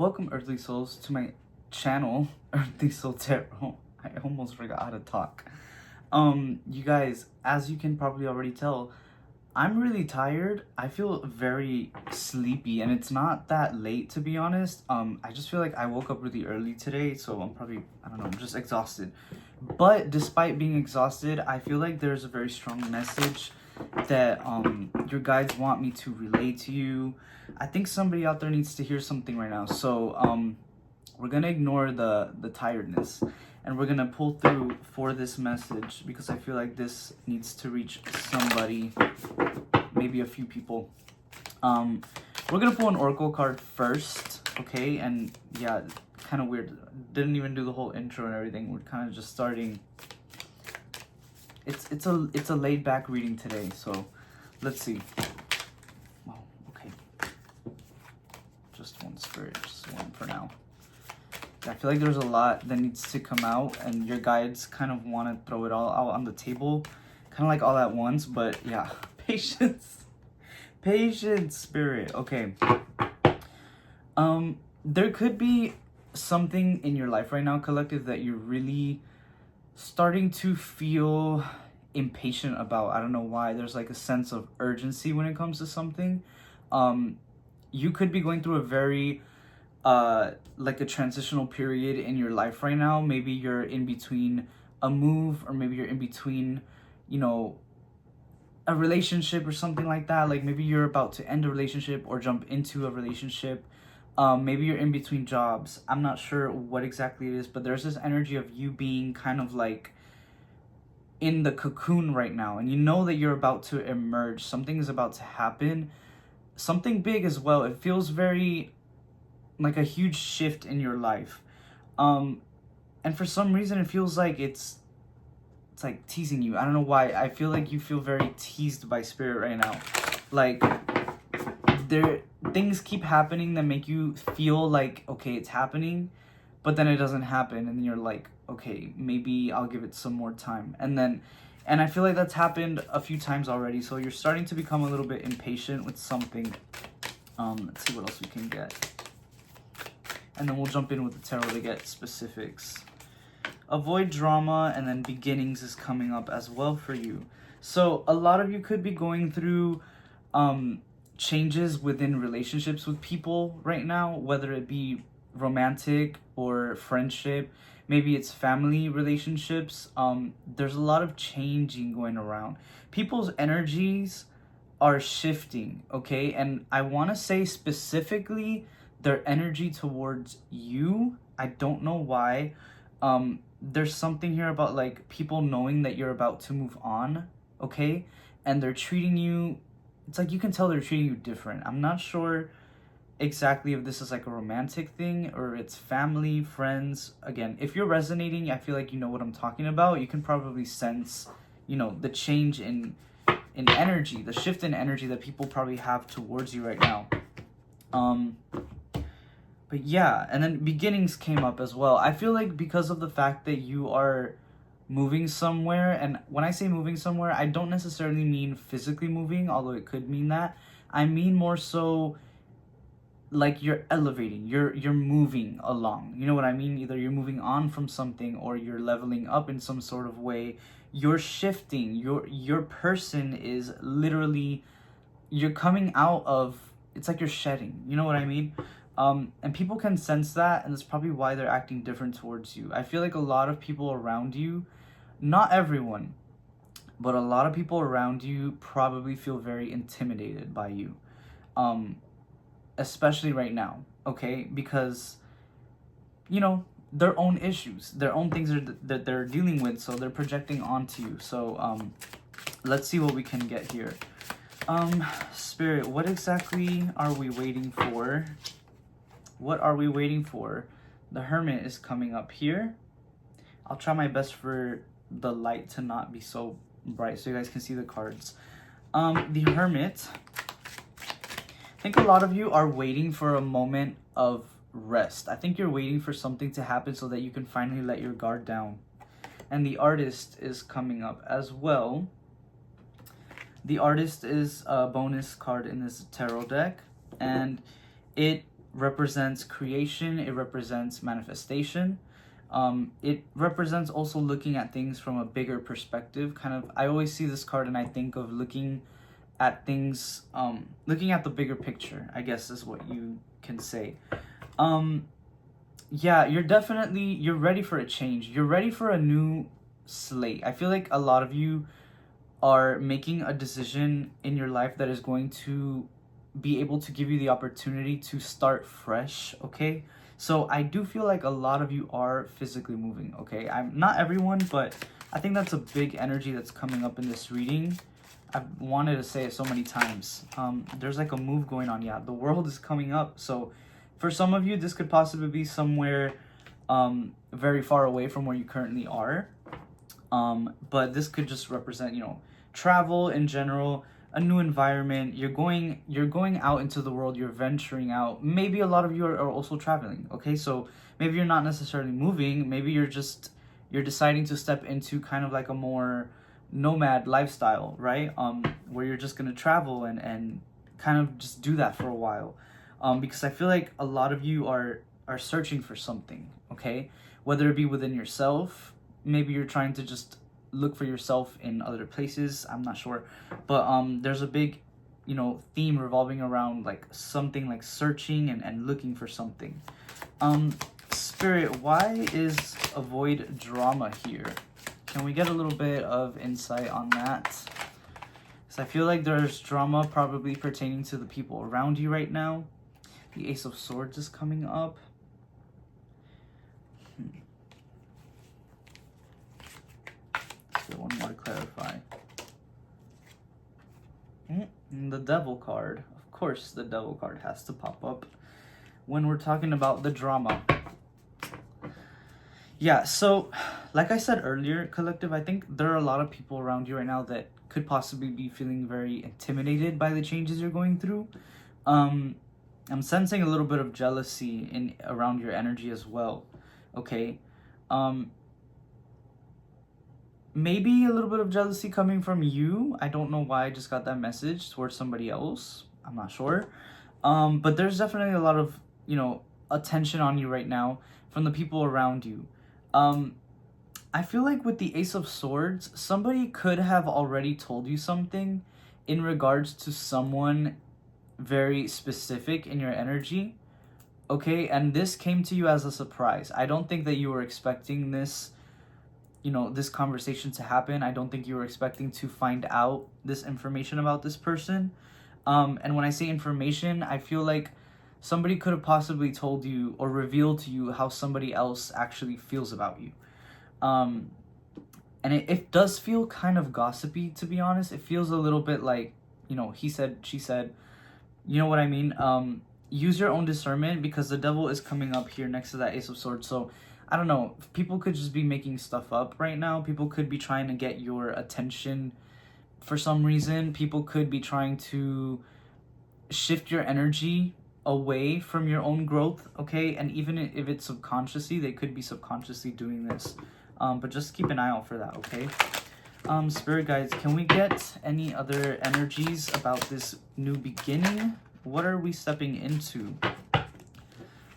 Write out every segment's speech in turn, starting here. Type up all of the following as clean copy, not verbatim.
Welcome, Earthly Souls, to my channel, Earthly Soul Tarot. I almost forgot how to talk. You guys, as you can probably already tell, I'm really tired. I feel very sleepy, and it's not that late, to be honest. I just feel like I woke up really early today, so I'm probably, I don't know, I'm just exhausted. But despite being exhausted, I feel like there's a very strong message that your guides want me to relay to you. I think somebody out there needs to hear something right now. So we're gonna ignore the tiredness, and we're gonna pull through for this message because I feel like this needs to reach somebody, maybe a few people. We're gonna pull an oracle card first, okay? And yeah, kind of weird. Didn't even do the whole intro and everything. We're kind of just starting. It's a laid back reading today, so let's see. Oh, okay. Just one spirit, just one for now. I feel like there's a lot that needs to come out, and your guides kind of want to throw it all out on the table, kind of like all at once. But yeah, patience, patience, spirit. Okay. There could be something in your life right now, collective, that you're really starting to feel impatient about. I don't know why. There's like a sense of urgency when it comes to something. You could be going through a very like a transitional period in your life right now. Maybe you're in between a move, or maybe you're in between, you know, a relationship or something like that. Like maybe you're about to end a relationship or jump into a relationship. Maybe you're in between jobs. I'm not sure what exactly it is, but there's this energy of you being kind of like in the cocoon right now, and you know that you're about to emerge. Something is about to happen, something big as well. It feels very like a huge shift in your life. And for some reason it feels like it's like teasing you. I don't know why. I feel like you feel very teased by spirit right now. Like there things keep happening that make you feel like, okay, it's happening, but then it doesn't happen, and you're like, okay, maybe I'll give it some more time. And I feel like that's happened a few times already, so you're starting to become a little bit impatient with something. Let's see what else we can get, and then we'll jump in with the tarot to get specifics. Avoid drama, and then beginnings is coming up as well for you. So a lot of you could be going through changes within relationships with people right now, whether it be romantic or friendship. Maybe it's family relationships. There's a lot of changing going around. People's energies are shifting, okay? And I want to say specifically their energy towards you. I don't know why. There's something here about like people knowing that you're about to move on, okay? And they're treating you, it's like you can tell they're treating you different. I'm not sure exactly if this is like a romantic thing or it's family, friends. Again, if you're resonating, I feel like you know what I'm talking about. You can probably sense, you know, the change in energy, the shift in energy that people probably have towards you right now. But yeah, and then beginnings came up as well. I feel like because of the fact that you are moving somewhere, and when I say moving somewhere, I don't necessarily mean physically moving, although it could mean that. I mean more so like you're elevating, you're moving along. You know what I mean? Either you're moving on from something or you're leveling up in some sort of way. You're shifting. Your person is literally, you're coming out of, it's like you're shedding. You know what I mean? And people can sense that, and that's probably why they're acting different towards you. I feel like a lot of people around you, not everyone, but a lot of people around you probably feel very intimidated by you, especially right now, okay? Because, you know, their own issues, their own things that they're dealing with, so they're projecting onto you. So let's see what we can get here. Spirit, what exactly are we waiting for? What are we waiting for? The Hermit is coming up here. I'll try my best for the light to not be so bright so you guys can see the cards. The Hermit. I think a lot of you are waiting for a moment of rest. I think you're waiting for something to happen so that you can finally let your guard down. And the Artist is coming up as well. The Artist is a bonus card in this tarot deck, and it represents creation, it represents manifestation. It represents also looking at things from a bigger perspective. Kind of, I always see this card and I think of looking at things, looking at the bigger picture, I guess is what you can say. Yeah, you're ready for a change. You're ready for a new slate. I feel like a lot of you are making a decision in your life that is going to be able to give you the opportunity to start fresh, okay? So I do feel like a lot of you are physically moving, okay? I'm not everyone, but I think that's a big energy that's coming up in this reading. I've wanted to say it so many times. There's like a move going on. Yeah, the world is coming up. So for some of you, this could possibly be somewhere very far away from where you currently are. But this could just represent, you know, travel in general, a new environment. You're going out into the world, you're venturing out. Maybe a lot of you are also traveling, okay? So maybe you're not necessarily moving, maybe you're deciding to step into kind of like a more nomad lifestyle, right? Where you're just gonna travel and kind of just do that for a while. Because I feel like a lot of you are searching for something, okay? Whether it be within yourself, maybe you're trying to just look for yourself in other places, I'm not sure. But there's a big, you know, theme revolving around like something like searching and looking for something. Spirit, why is avoid drama here? Can we get a little bit of insight on that? Because I feel like there's drama probably pertaining to the people around you right now. The Ace of Swords is coming up. Let's get one more to clarify. The Devil card. Of course, the Devil card has to pop up when we're talking about the drama. Yeah, so like I said earlier, collective, I think there are a lot of people around you right now that could possibly be feeling very intimidated by the changes you're going through. I'm sensing a little bit of jealousy in around your energy as well. Okay. Maybe a little bit of jealousy coming from you. I don't know why I just got that message towards somebody else. I'm not sure. But there's definitely a lot of, you know, attention on you right now from the people around you. I feel like with the Ace of Swords, somebody could have already told you something in regards to someone very specific in your energy. Okay, and this came to you as a surprise. I don't think that you were expecting this, you know, this conversation to happen. I don't think you were expecting to find out this information about this person. And when I say information, I feel like somebody could have possibly told you or revealed to you how somebody else actually feels about you. And it does feel kind of gossipy, to be honest. It feels a little bit like, you know, he said, she said, you know what I mean? Use your own discernment because the Devil is coming up here next to that Ace of Swords. So I don't know, people could just be making stuff up right now. People could be trying to get your attention for some reason. People could be trying to shift your energy away from your own growth, okay? And even if it's subconsciously, they could be subconsciously doing this. But just keep an eye out for that, okay? Spirit guides, can we get any other energies about this new beginning? What are we stepping into?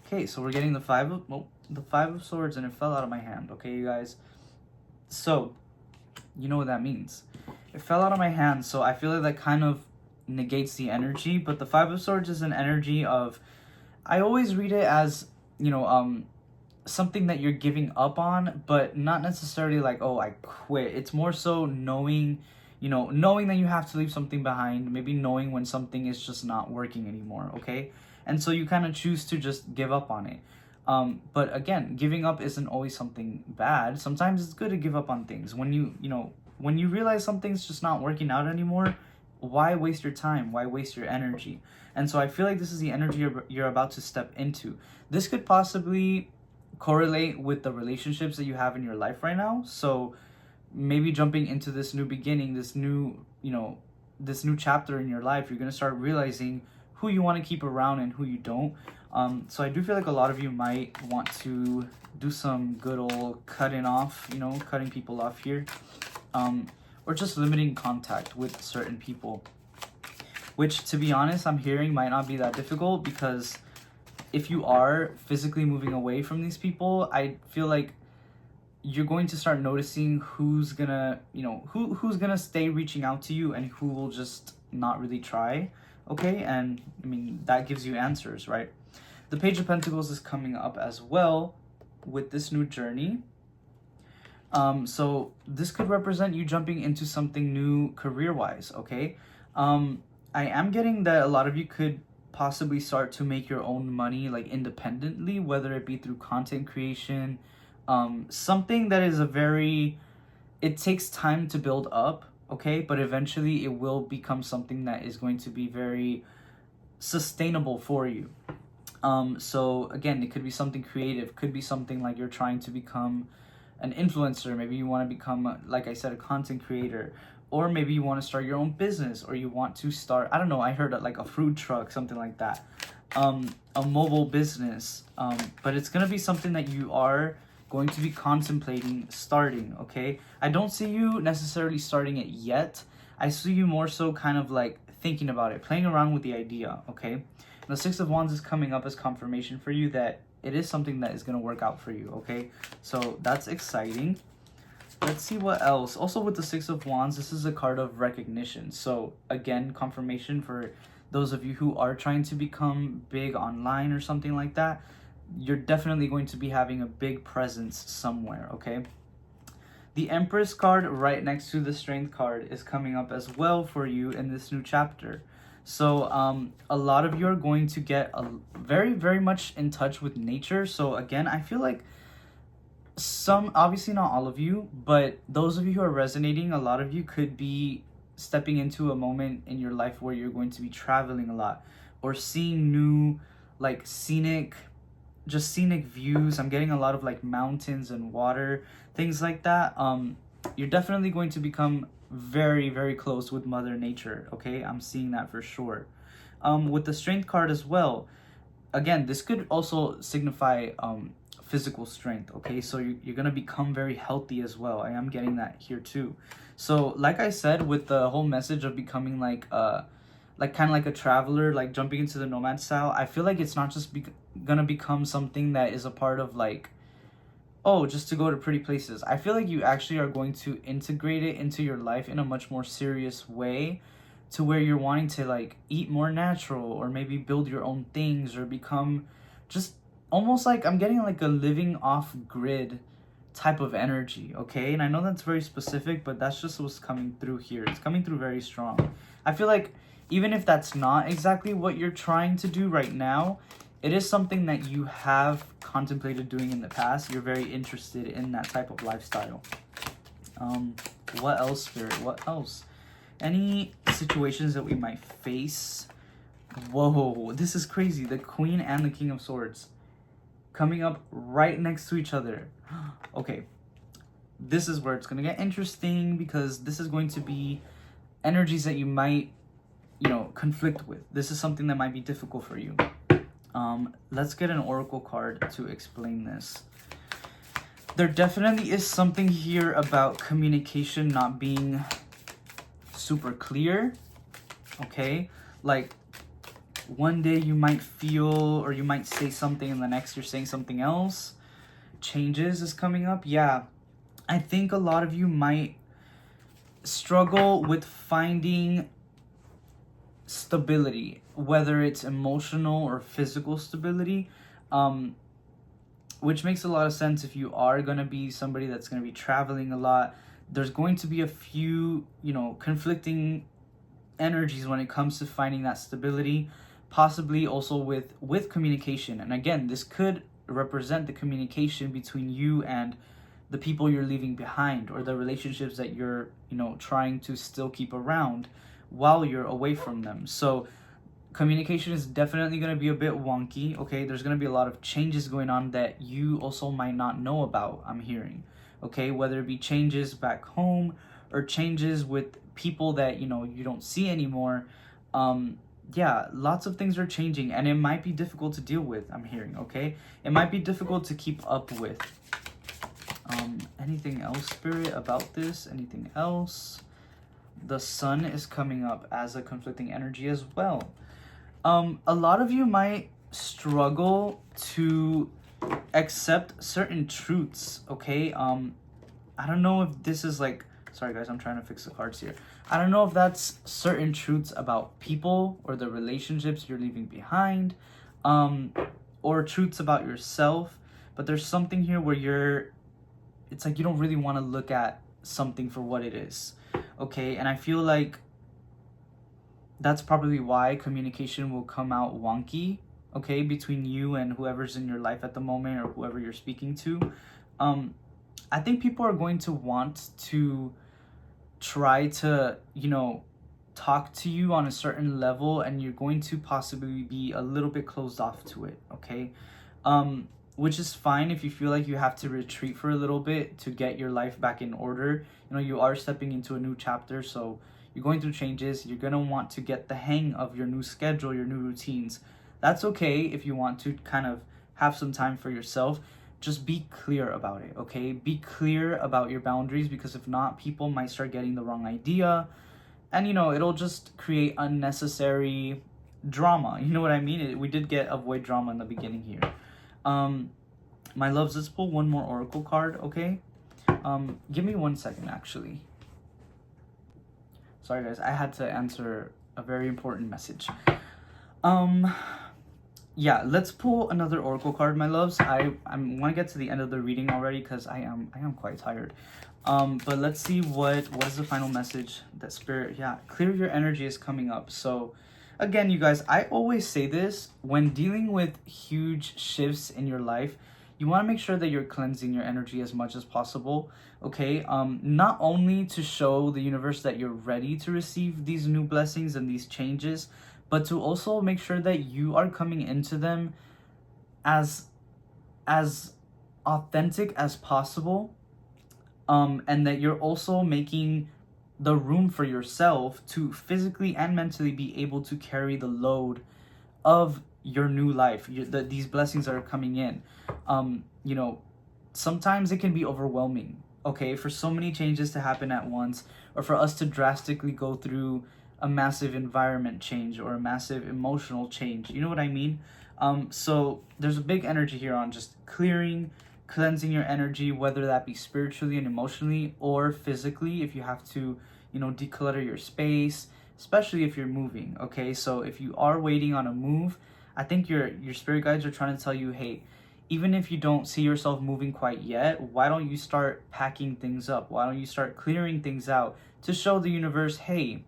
Okay, so we're getting the Five of Swords, and it fell out of my hand, okay, you guys? So, you know what that means. It fell out of my hand, so I feel like that kind of negates the energy, but the Five of Swords is an energy of, I always read it as, you know, something that you're giving up on, but not necessarily like, oh, I quit. It's more so knowing, you know, knowing that you have to leave something behind, maybe knowing when something is just not working anymore, okay? And so you kind of choose to just give up on it. But again, giving up isn't always something bad. Sometimes it's good to give up on things. When you know, when you realize something's just not working out anymore, why waste your time? Why waste your energy? And so I feel like this is the energy you're about to step into. This could possibly correlate with the relationships that you have in your life right now. So maybe jumping into this new beginning, this new, you know, this new chapter in your life, you're going to start realizing who you want to keep around and who you don't. So I do feel like a lot of you might want to do some good old cutting off, you know, cutting people off here. Or just limiting contact with certain people. Which, to be honest, I'm hearing might not be that difficult because if you are physically moving away from these people, I feel like you're going to start noticing who's gonna, who's gonna stay reaching out to you and who will just not really try. Okay, and I mean, that gives you answers, right? The Page of Pentacles is coming up as well with this new journey. So this could represent you jumping into something new career-wise, okay? I am getting that a lot of you could possibly start to make your own money, like independently, whether it be through content creation, something that is it takes time to build up, okay? But eventually it will become something that is going to be very sustainable for you. So again, it could be something creative, could be something like you're trying to become an influencer. Maybe you want to become, like I said, a content creator, or maybe you want to start your own business, or you want to start, I don't know, I heard like a food truck, something like that, a mobile business, but it's going to be something that you are going to be contemplating starting, okay? I don't see you necessarily starting it yet. I see you more so kind of like thinking about it, playing around with the idea, okay? The Six of Wands is coming up as confirmation for you that it is something that is going to work out for you, okay? So that's exciting. Let's see what else. Also with the Six of Wands, this is a card of recognition. So again, confirmation for those of you who are trying to become big online or something like that. You're definitely going to be having a big presence somewhere, okay? The Empress card right next to the Strength card is coming up as well for you in this new chapter. So a lot of you are going to get very, very much in touch with nature. So again, I feel like obviously not all of you, but those of you who are resonating, a lot of you could be stepping into a moment in your life where you're going to be traveling a lot or seeing new, like scenic views. I'm getting a lot of like mountains and water, things like that. You're definitely going to become very, very close with Mother Nature, okay? I'm seeing that for sure. With the Strength card as well, again, this could also signify physical strength, okay? So you're gonna become very healthy as well. I am getting that here too. So like I said, with the whole message of becoming like kind of like a traveler, like jumping into the nomad style, I feel like it's not just gonna become something that is a part of like, oh, just to go to pretty places. I feel like you actually are going to integrate it into your life in a much more serious way, to where you're wanting to like eat more natural, or maybe build your own things, or become just almost like, I'm getting like a living off grid type of energy, okay? And I know that's very specific, but that's just what's coming through here. It's coming through very strong. I feel like even if that's not exactly what you're trying to do right now, it is something that you have contemplated doing in the past. You're very interested in that type of lifestyle. What else, Spirit? What else? Any situations that we might face? Whoa, this is crazy. The Queen and the King of Swords coming up right next to each other. Okay, this is where it's going to get interesting, because this is going to be energies that you might, conflict with. This is something that might be difficult for you. Let's get an oracle card to explain this. There definitely is something here about communication not being super clear, okay? Like, one day you might feel, or you might say something, and the next you're saying something else. Changes is coming up. Yeah, I think a lot of you might struggle with finding stability, whether it's emotional or physical stability, which makes a lot of sense if you are going to be somebody that's going to be traveling a lot. There's going to be a few, conflicting energies when it comes to finding that stability, possibly also with communication. And again, this could represent the communication between you and the people you're leaving behind, or the relationships that you're, trying to still keep around while you're away from them. So communication is definitely going to be a bit wonky, okay? There's going to be a lot of changes going on that you also might not know about, I'm hearing, okay? Whether it be changes back home, or changes with people that, you don't see anymore. Yeah, lots of things are changing, and it might be difficult to deal with, I'm hearing, okay? It might be difficult to keep up with. Anything else, Spirit, about this? Anything else? The Sun is coming up as a conflicting energy as well. A lot of you might struggle to accept certain truths, okay? I don't know if this is like, sorry guys, I'm trying to fix the cards here. I don't know if that's certain truths about people or the relationships you're leaving behind, or truths about yourself, but there's something here where it's like you don't really want to look at something for what it is, okay? And I feel like that's probably why communication will come out wonky, okay, between you and whoever's in your life at the moment or whoever you're speaking to. I think people are going to want to try to, talk to you on a certain level, and you're going to possibly be a little bit closed off to it, okay? Which is fine if you feel like you have to retreat for a little bit to get your life back in order. You are stepping into a new chapter, so you're going through changes. You're going to want to get the hang of your new schedule, your new routines. That's okay if you want to kind of have some time for yourself. Just be clear about it, okay? Be clear about your boundaries, because if not, people might start getting the wrong idea, and it'll just create unnecessary drama. You know what I mean? We did get avoid drama in the beginning here. My loves, let's pull one more oracle card, okay? Give me 1 second, actually. Sorry guys, I had to answer a very important message. Yeah, let's pull another oracle card, my loves. I want to get to the end of the reading already, because I am quite tired. But let's see what is the final message that Spirit, clear your energy is coming up. So again, you guys, I always say this when dealing with huge shifts in your life. You want to make sure that you're cleansing your energy as much as possible, okay? Not only to show the universe that you're ready to receive these new blessings and these changes, but to also make sure that you are coming into them as authentic as possible, and that you're also making the room for yourself to physically and mentally be able to carry the load of your new life, these blessings that are coming in. Sometimes it can be overwhelming, okay, for so many changes to happen at once, or for us to drastically go through a massive environment change or a massive emotional change. You know what I mean? So there's a big energy here on just cleansing your energy, whether that be spiritually and emotionally or physically, if you have to, declutter your space, especially if you're moving, okay? So if you are waiting on a move, I think your spirit guides are trying to tell you, hey, even if you don't see yourself moving quite yet, why don't you start packing things up? Why don't you start clearing things out to show the universe, hey,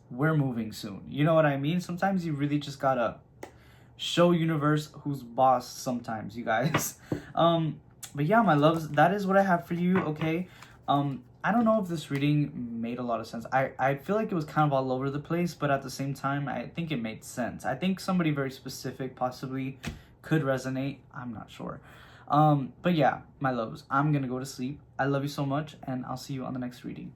we're moving soon. You know what I mean? Sometimes you really just gotta show universe who's boss sometimes, you guys. But yeah, my loves, that is what I have for you, okay? I don't know if this reading made a lot of sense. I feel like it was kind of all over the place, but at the same time, I think it made sense. I think somebody very specific possibly could resonate. I'm not sure. But yeah, my loves, I'm gonna go to sleep. I love you so much, and I'll see you on the next reading.